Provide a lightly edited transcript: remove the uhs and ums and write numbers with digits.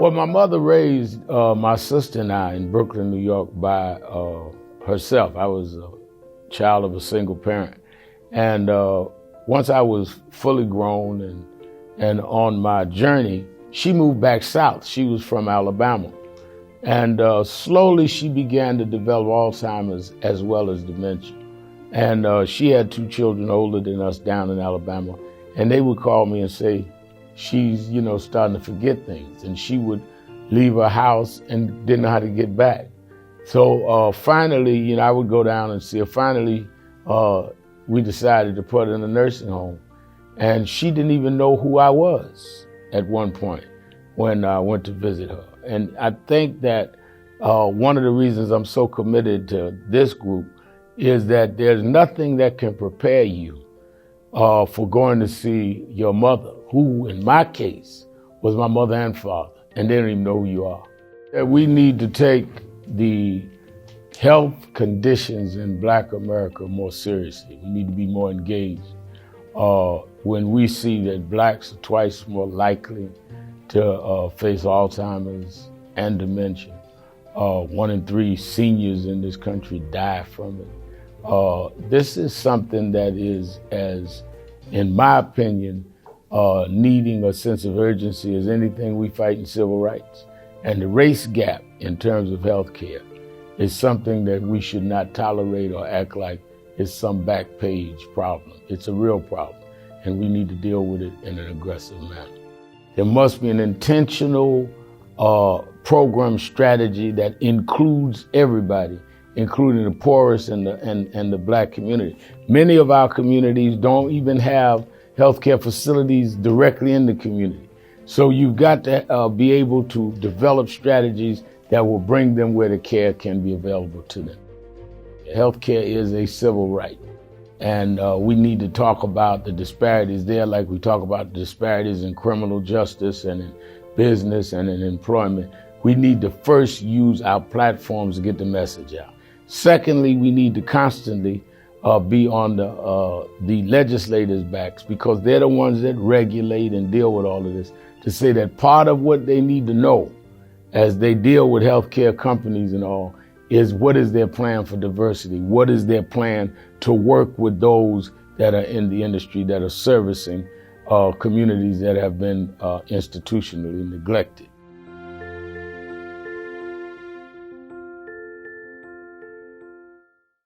Well, my mother raised my sister and I in Brooklyn, New York by herself. I was a child of a single parent. And once I was fully grown and on my journey, she moved back south. She was from Alabama. And slowly she began to develop Alzheimer's as well as dementia. And she had two children older than us down in Alabama. And they would call me and say, she's, starting to forget things. And she would leave her house and didn't know how to get back. So finally, I would go down and see her. Finally, we decided to put her in a nursing home. And she didn't even know who I was at one point when I went to visit her. And I think that one of the reasons I'm so committed to this group is that there's nothing that can prepare you for going to see your mother, who in my case was my mother and father, and they don't even know who you are. We need to take the health conditions in Black America more seriously. We need to be more engaged. When we see that Blacks are twice more likely to face Alzheimer's and dementia, 1 in 3 seniors in this country die from it. This is something that is, in my opinion, needing a sense of urgency as anything we fight in civil rights. And the race gap in terms of health care is something that we should not tolerate or act like it's some back page problem. It's a real problem, and we need to deal with it in an aggressive manner. There must be an intentional program strategy that includes everybody, including the poorest and the Black community. Many of our communities don't even have healthcare facilities directly in the community. So you've got to be able to develop strategies that will bring them where the care can be available to them. Healthcare is a civil right, and we need to talk about the disparities there like we talk about the disparities in criminal justice and in business and in employment. We need to first use our platforms to get the message out. Secondly, we need to constantly be on the legislators' backs, because they're the ones that regulate and deal with all of this, to say that part of what they need to know as they deal with healthcare companies and all is what is their plan for diversity? What is their plan to work with those that are in the industry that are servicing communities that have been institutionally neglected?